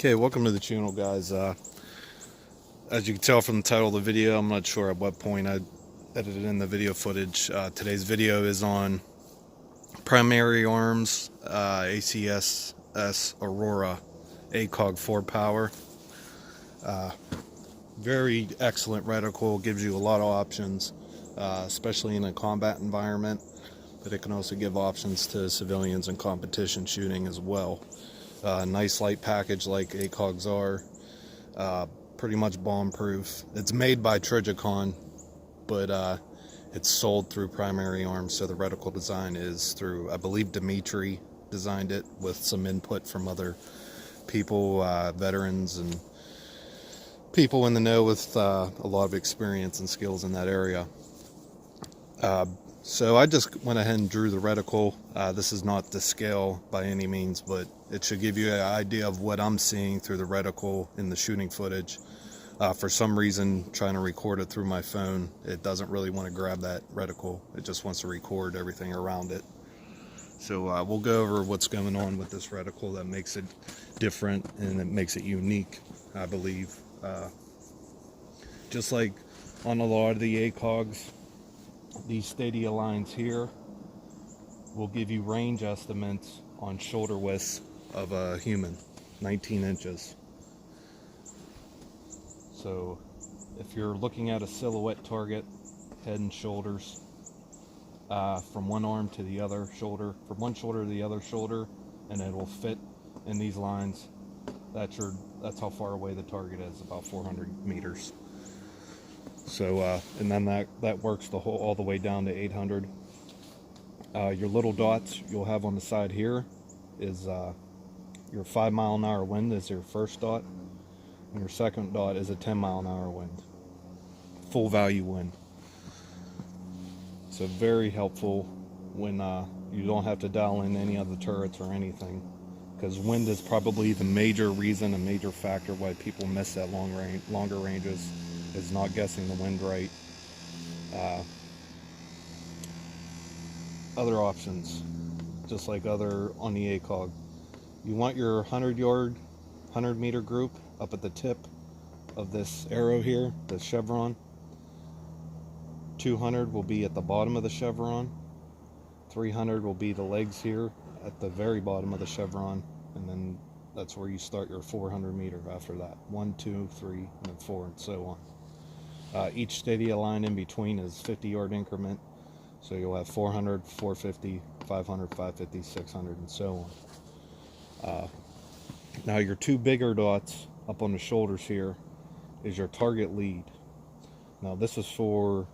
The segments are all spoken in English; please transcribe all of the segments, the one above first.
Okay, welcome to the channel, guys. As you can tell from the title of the video, I'm not sure at what point I edited in the video footage. Today's video is on primary arms, ACSS Aurora ACOG 4 power. Very excellent reticle, gives you a lot of options, especially in a combat environment, but it can also give options to civilians and competition shooting as well. Nice light package like ACOGs are. Pretty much bomb proof. It's made by Trijicon, but it's sold through Primary Arms, so the Reticle Design is through, I believe Dimitri designed it with some input from other people, veterans and people in the know with a lot of experience and skills in that area. So I just went ahead and drew the reticle. This is not the scale by any means, but it should give you an idea of what I'm seeing through the reticle in the shooting footage. For some reason, trying to record it through my phone, it doesn't really want to grab that reticle. It just wants to record everything around it. So we'll go over what's going on with this reticle that makes it different and it makes it unique, I believe. Just like on a lot of the ACOGs, these stadia lines here will give you range estimates on shoulder widths of a human, 19 inches. So if you're looking at a silhouette target, head and shoulders, from one arm to the other shoulder, from one shoulder to the other shoulder, and it will fit in these lines, that's how far away the target is, about 400 meters. So, and then that works all the way down to 800. Your little dots you'll have on the side here is your 5-mile-an-hour wind is your first dot, and your second dot is a 10-mile-an-hour wind, full value wind. So very helpful when you don't have to dial in any other turrets or anything, because wind is probably the major reason, a major factor why people miss that longer ranges. Is not guessing the wind right. Other options, just like on the ACOG, you want your 100 meter group up at the tip of this arrow here, the chevron. 200 will be at the bottom of the chevron. 300 will be the legs here at the very bottom of the chevron, and then that's where you start your 400 meter after that. 1, 2, 3, and then 4, and so on. Each stadia line in between is 50-yard increment, so you'll have 400, 450, 500, 550, 600, and so on. Now your two bigger dots up on the shoulders here is your target lead. Now this is for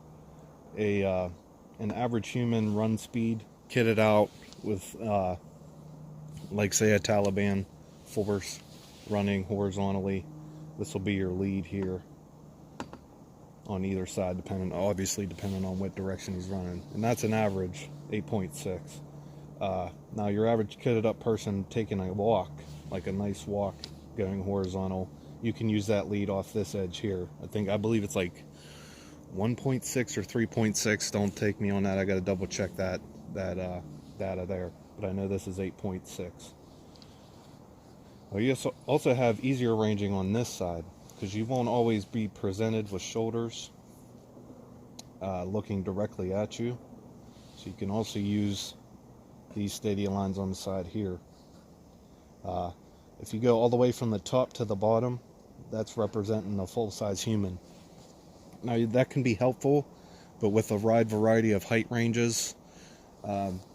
an average human run speed, kitted out with, like say a Taliban force running horizontally. This will be your lead here on either side, obviously depending on what direction he's running, and that's an average 8.6. Now your average kitted up person taking a walk, like a nice walk going horizontal, you can use that lead off this edge here. I believe it's like 1.6 or 3.6. Don't take me on that, I got to double check that data there, but I know this is 8.6. Well, you also have easier ranging on this side, because you won't always be presented with shoulders looking directly at you. So you can also use these stadia lines on the side here. If you go all the way from the top to the bottom, that's representing a full-size human. Now that can be helpful, but with a wide variety of height ranges,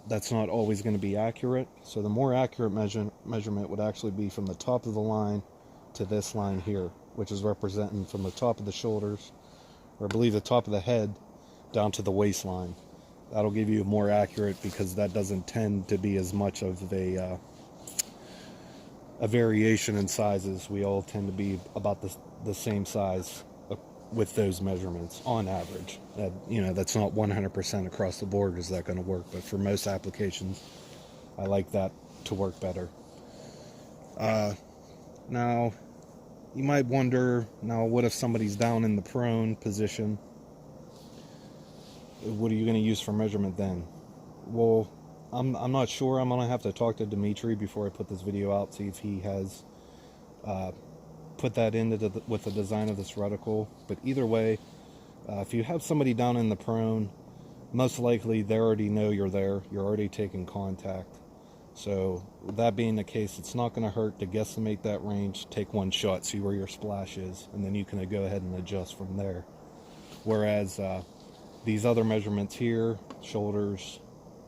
that's not always going to be accurate. So the more accurate measurement would actually be from the top of the line to this line here, which is representing from the top of the shoulders, or I believe the top of the head, down to the waistline. That'll give you more accurate, because that doesn't tend to be as much of a variation in sizes. We all tend to be about the same size with those measurements on average. That's not 100% across the board is that going to work, but for most applications, I like that to work better. Now, you might wonder, now what if somebody's down in the prone position? What are you going to use for measurement then? Well, I'm not sure. I'm going to have to talk to Dimitri before I put this video out, see if he has put that into with the design of this reticle. But either way, if you have somebody down in the prone, most likely they already know you're there. You're already taking contact. So that being the case, it's not going to hurt to guesstimate that range, take one shot, see where your splash is, and then you can go ahead and adjust from there. Whereas these other measurements here, shoulders,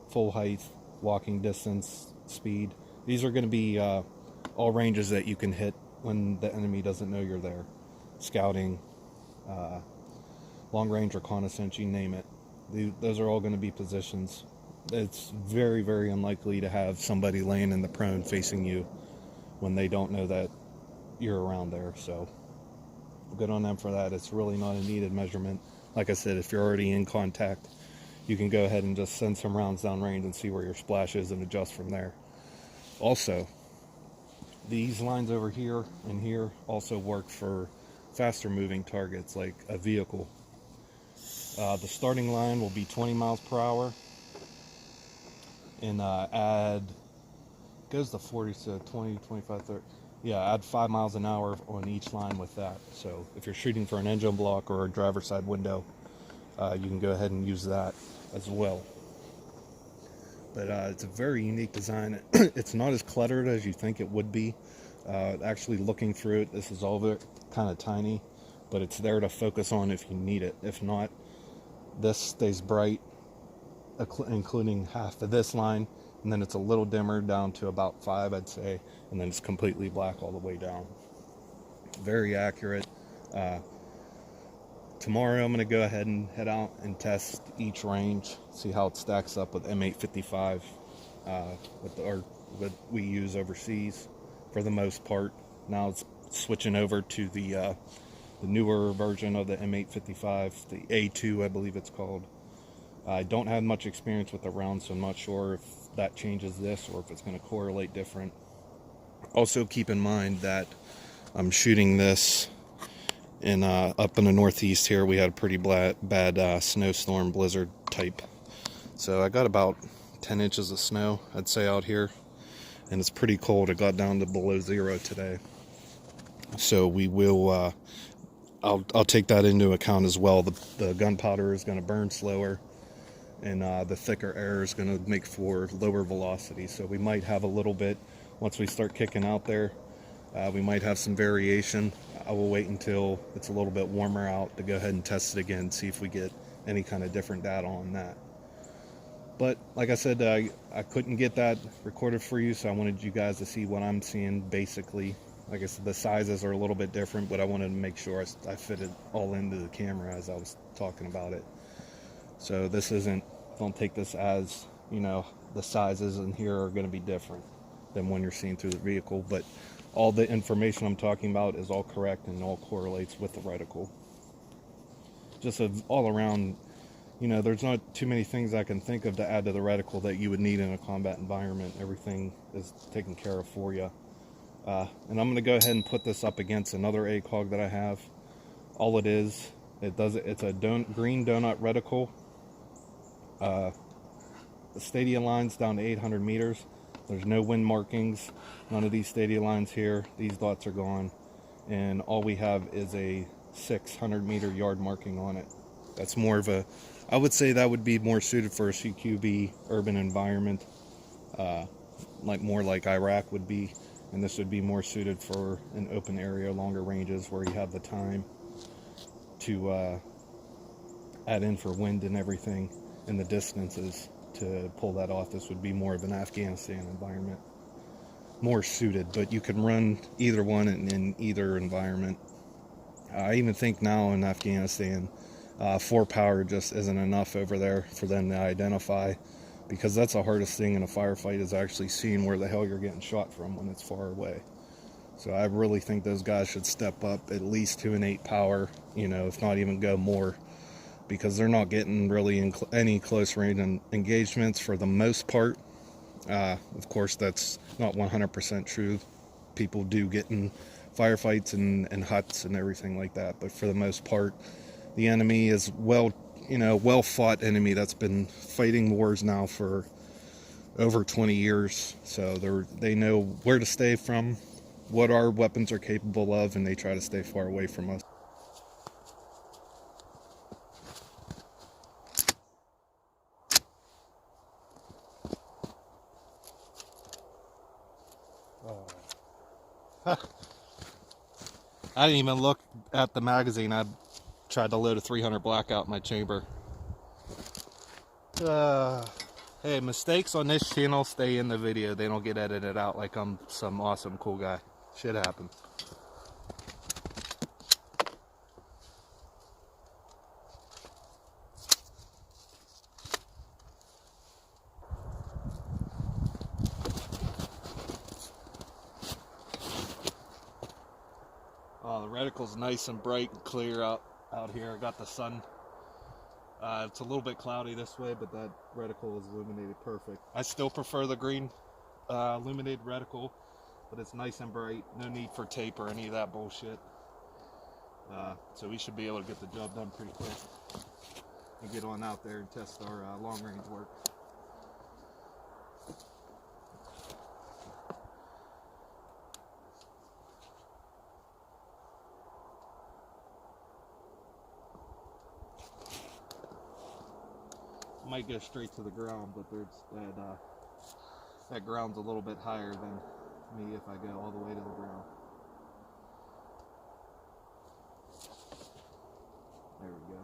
full height, walking distance, speed, these are going to be all ranges that you can hit when the enemy doesn't know you're there. Scouting, long range reconnaissance, you name it. Those are all going to be positions. It's very, very unlikely to have somebody laying in the prone facing you when they don't know that you're around there. So good on them for that. It's really not a needed measurement. Like I said, if you're already in contact, you can go ahead and just send some rounds down range and see where your splash is and adjust from there. Also, these lines over here and here also work for faster moving targets like a vehicle. The starting line will be 20 miles per hour. And goes to 40, so 20, 25, 30. Yeah, add 5 miles an hour on each line with that. So if you're shooting for an engine block or a driver's side window, you can go ahead and use that as well. But it's a very unique design. It's not as cluttered as you think it would be. Actually looking through it, this is all kind of tiny, but it's there to focus on if you need it. If not, this stays bright, including half of this line, and then it's a little dimmer down to about 5, I'd say, and then it's completely black all the way down. Very accurate. Tomorrow I'm going to go ahead and head out and test each range, see how it stacks up with M855, what we use overseas for the most part. Now it's switching over to the newer version of the M855, the A2 I believe it's called. I don't have much experience with the round, so I'm not sure if that changes this or if it's going to correlate different. Also keep in mind that I'm shooting this in up in the northeast here. We had a pretty bad snowstorm, blizzard type. So I got about 10 inches of snow, I'd say, out here. And it's pretty cold. It got down to below 0 today. So we will, I'll take that into account as well. The gunpowder is going to burn slower. And the thicker air is going to make for lower velocity. So we might have a little bit, once we start kicking out there, we might have some variation. I will wait until it's a little bit warmer out to go ahead and test it again, see if we get any kind of different data on that. But like I said, I couldn't get that recorded for you, so I wanted you guys to see what I'm seeing basically. Like I said, the sizes are a little bit different, but I wanted to make sure I fit it all into the camera as I was talking about it. So this isn't, don't take this as, you know, the sizes in here are going to be different than when you're seeing through the vehicle, but all the information I'm talking about is all correct and all correlates with the reticle. Just all around, you know, there's not too many things I can think of to add to the reticle that you would need in a combat environment. Everything is taken care of for you. And I'm going to go ahead and put this up against another ACOG that I have. All it is, it's a green donut reticle. The stadia line's down to 800 meters. There's no wind markings. None of these stadia lines here. These dots are gone. And all we have is a 600 meter yard marking on it. That's more of a, I would say that would be more suited for a CQB urban environment, like more like Iraq would be. And this would be more suited for an open area, longer ranges where you have the time to add in for wind and everything and the distances to pull that off. This would be more of an Afghanistan environment, more suited, but you can run either one in either environment. I even think now in Afghanistan, 4 power just isn't enough over there for them to identify, because that's the hardest thing in a firefight, is actually seeing where the hell you're getting shot from when it's far away. So I really think those guys should step up at least to an 8 power, you know, if not even go more, because they're not getting really any close range engagements for the most part. Of course, that's not 100% true. People do get in firefights and huts and everything like that, but for the most part, the enemy is well fought enemy that's been fighting wars now for over 20 years. So they know where to stay from, what our weapons are capable of, and they try to stay far away from us. I didn't even look at the magazine. I tried to load a 300 blackout in my chamber. Hey, mistakes on this channel stay in the video. They don't get edited out like I'm some awesome cool guy. Shit happens. The reticle's nice and bright and clear out here. I got the sun. It's a little bit cloudy this way, but that reticle is illuminated perfect. I still prefer the green illuminated reticle, but it's nice and bright. No need for tape or any of that bullshit. So we should be able to get the job done pretty quick and get on out there and test our long range work. Might go straight to the ground, but there's that ground's a little bit higher than me if I go all the way to the ground. There we go.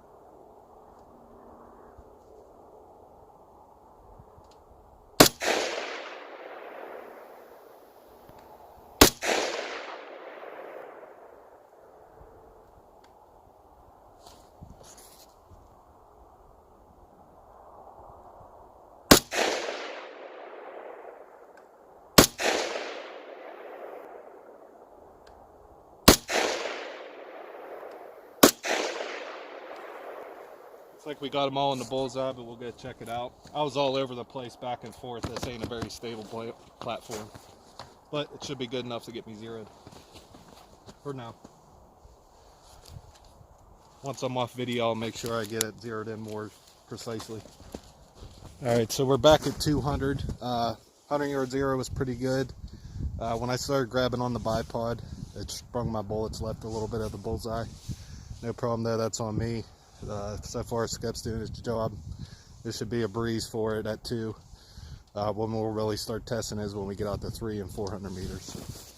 Looks like we got them all in the bullseye, but we'll go check it out. I was all over the place back and forth. This ain't a very stable platform, but it should be good enough to get me zeroed for now. Once I'm off video, I'll make sure I get it zeroed in more precisely. All right, so we're back at 200. 100-yard zero was pretty good. When I started grabbing on the bipod, it sprung my bullets, left a little bit of the bullseye. No problem there, that's on me. So far, Skep's doing his job. This should be a breeze for it at 2. When we'll really start testing is when we get out to 300 and 400 meters.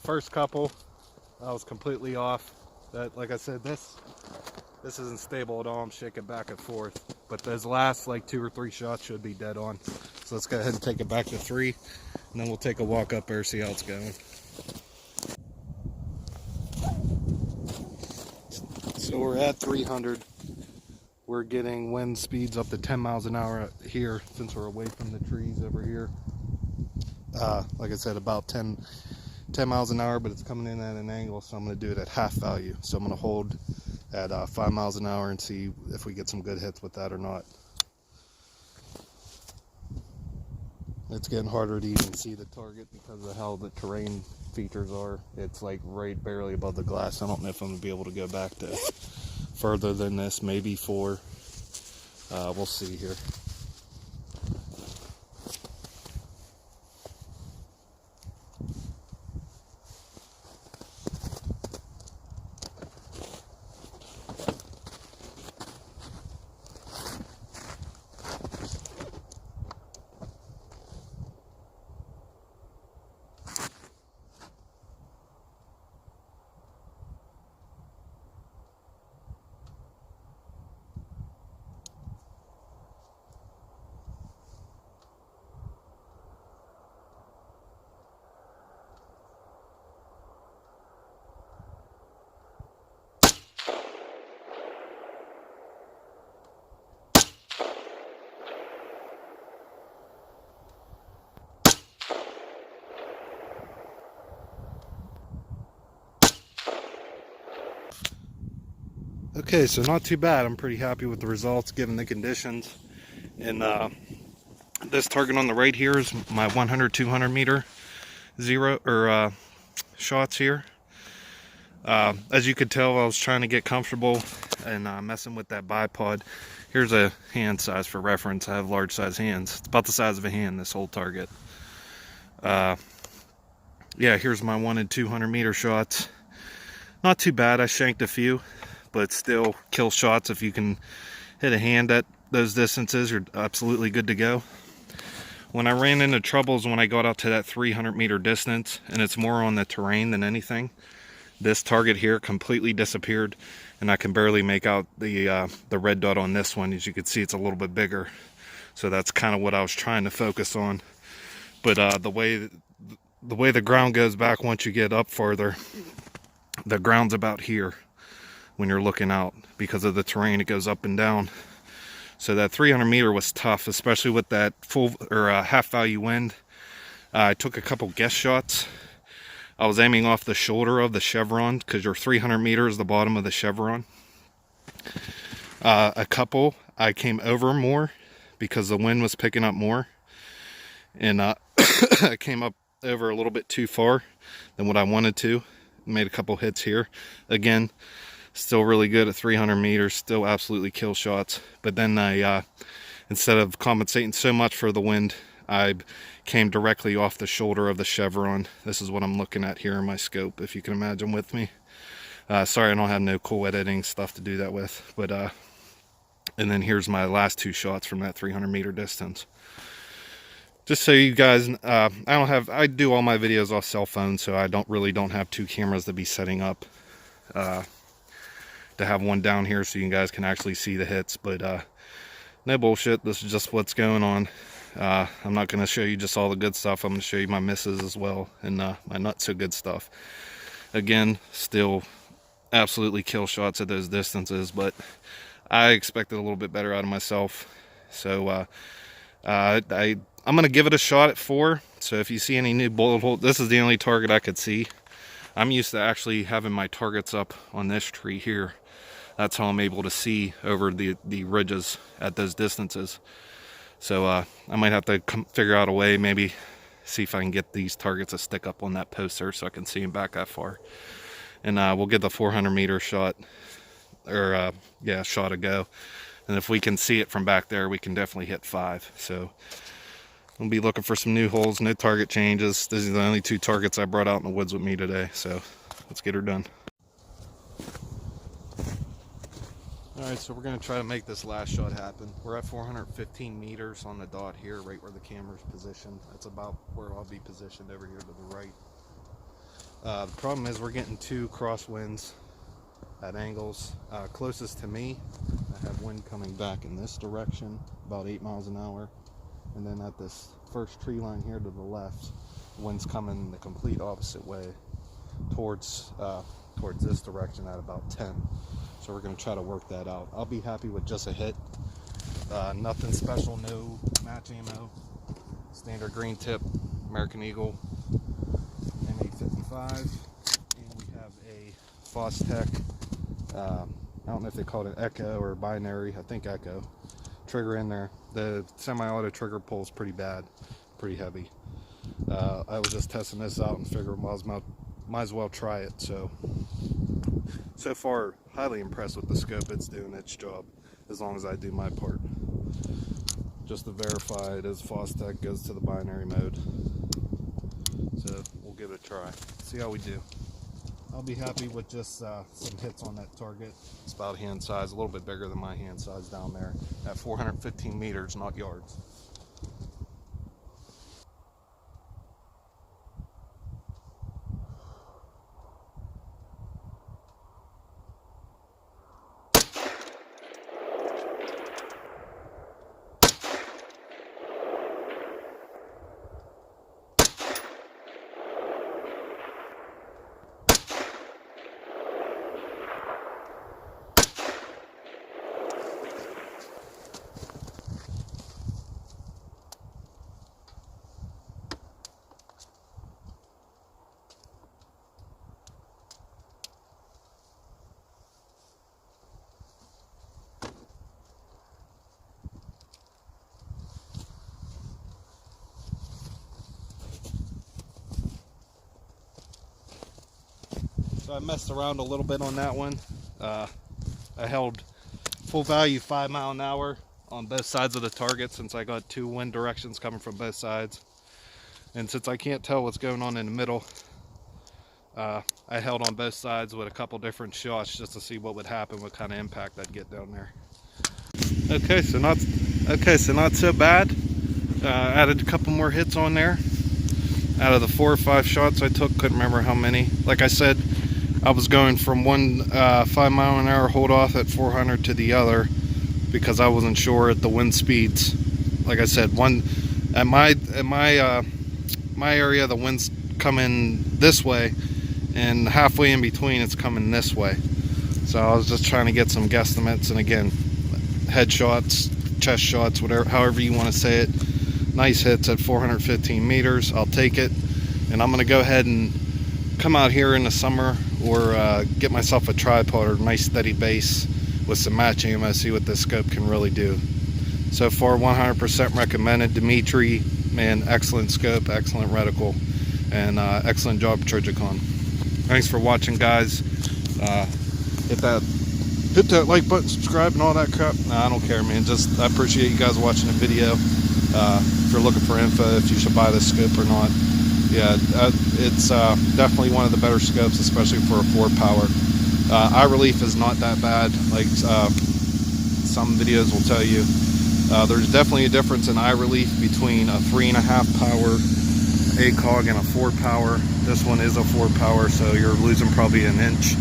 First couple, I was completely off. That, like I said, this isn't stable at all. I'm shaking back and forth. But those last like 2 or 3 shots should be dead on. So let's go ahead and take it back to 3, and then we'll take a walk up there, see how it's going. So we're at 300. We're getting wind speeds up to 10 miles an hour here since we're away from the trees over here. Like I said, about 10 miles an hour, but it's coming in at an angle, so I'm going to do it at half value. So I'm going to hold at 5 miles an hour and see if we get some good hits with that or not. It's getting harder to even see the target because of how the terrain features are. It's like right barely above the glass. I don't know if I'm going to be able to go back to further than this, maybe 4. We'll see here. Okay, so not too bad. I'm pretty happy with the results given the conditions. And this target on the right here is my 100, 200 meter shots here. As you could tell, I was trying to get comfortable and messing with that bipod. Here's a hand size for reference. I have large size hands. It's about the size of a hand, this whole target. Yeah, here's my 1 and 200 meter shots. Not too bad. I shanked a few, but still kill shots. If you can hit a hand at those distances, you're absolutely good to go. When I ran into troubles when I got out to that 300 meter distance, and it's more on the terrain than anything, this target here completely disappeared, and I can barely make out the red dot on this one. As you can see, it's a little bit bigger, so that's kind of what I was trying to focus on. But the way the ground goes back once you get up farther, the ground's about here when you're looking out. Because of the terrain, it goes up and down. So that 300 meter was tough, especially with that full or half value wind. I took a couple guess shots. I was aiming off the shoulder of the chevron, because your 300 meter is the bottom of the chevron. A couple I came over more because the wind was picking up more, and I came up over a little bit too far than what I wanted to. Made a couple hits here. Again, still really good at 300 meters, still absolutely kill shots. But then I, instead of compensating so much for the wind, I came directly off the shoulder of the chevron. This is what I'm looking at here in my scope, if you can imagine with me. Sorry, I don't have no cool editing stuff to do that with. But and then here's my last two shots from that 300 meter distance. Just so you guys, I do all my videos off cell phone, so I don't have two cameras to be setting up. To have one down here so you guys can actually see the hits, but no bullshit, this is just what's going on. I'm not going to show you just all the good stuff. I'm going to show you my misses as well, and my not so good stuff. Again, still absolutely kill shots at those distances, but I expected a little bit better out of myself. So I'm going to give it a shot at 4. So if you see any new bullet hole, this is the only target I could see. I'm used to actually having my targets up on this tree here. That's how I'm able to see over the ridges at those distances. So I might have to figure out a way, maybe see if I can get these targets to stick up on that poster so I can see them back that far. And we'll give the 400 meter shot, or shot a go. And if we can see it from back there, we can definitely hit 5. So I'll be looking for some new holes, no target changes. These are the only 2 targets I brought out in the woods with me today. So let's get her done. Alright, so we're going to try to make this last shot happen. We're at 415 meters on the dot here, right where the camera's positioned. That's about where I'll be positioned over here to the right. The problem is we're getting 2 crosswinds at angles. Closest to me, I have wind coming back in this direction, about 8 miles an hour. And then at this first tree line here to the left, the wind's coming the complete opposite way towards this direction at about 10. So we're going to try to work that out. I'll be happy with just a hit. Nothing special, no match ammo. Standard green tip, American Eagle, M855. And we have a Fostech, I don't know if they call it Echo or binary, I think Echo. Trigger in there. The semi-auto trigger pull is pretty bad, pretty heavy. I was just testing this out and figured might as well try it. So far, highly impressed with the scope. It's doing its job as long as I do my part. Just to verify it is Fostech, goes to the binary mode. So we'll give it a try. See how we do. I'll be happy with just some hits on that target. It's about hand size, a little bit bigger than my hand size down there at 415 meters, not yards. So I messed around a little bit on that one. I held full value 5 mile an hour on both sides of the target, since I got 2 wind directions coming from both sides. And since I can't tell what's going on in the middle, I held on both sides with a couple different shots just to see what would happen, what kind of impact I'd get down there. Okay, so not so bad. Added a couple more hits on there. Out of the 4 or 5 shots I took, couldn't remember how many. Like I said, I was going from one 5 mile an hour hold off at 400 to the other because I wasn't sure at the wind speeds. Like I said, one at my area, the wind's coming this way, and halfway in between it's coming this way. So I was just trying to get some guesstimates, and again, head shots, chest shots, whatever, however you want to say it. Nice hits at 415 meters. I'll take it. And I'm going to go ahead and come out here in the summer, or get myself a tripod or a nice steady base with some matching ammo, see what this scope can really do. So far, 100% recommended. Dimitri, man, excellent scope, excellent reticle, and excellent job, Trijicon. Thanks for watching, guys. Hit that like button, subscribe, and all that crap. Nah, I don't care, man. I appreciate you guys watching the video. If you're looking for info, if you should buy this scope or not, yeah, it's definitely one of the better scopes, especially for a 4-power. Eye relief is not that bad, like some videos will tell you. There's definitely a difference in eye relief between a 3.5 power ACOG and a 4-power. This one is a 4-power, so you're losing probably an inch.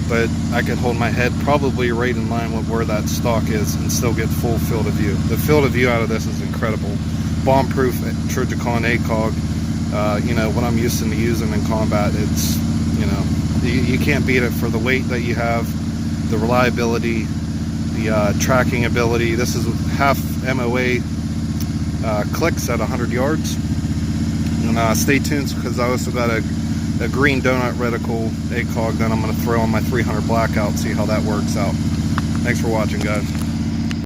But I can hold my head probably right in line with where that stock is and still get full field of view. The field of view out of this is incredible. Bomb-proof Trijicon ACOG. You know, what I'm used to using in combat, it's, you know, you can't beat it for the weight that you have, the reliability, the tracking ability. This is half MOA clicks at 100 yards. And stay tuned, because I also got a green donut reticle ACOG that I'm going to throw on my 300 blackout, see how that works out. Thanks for watching, guys.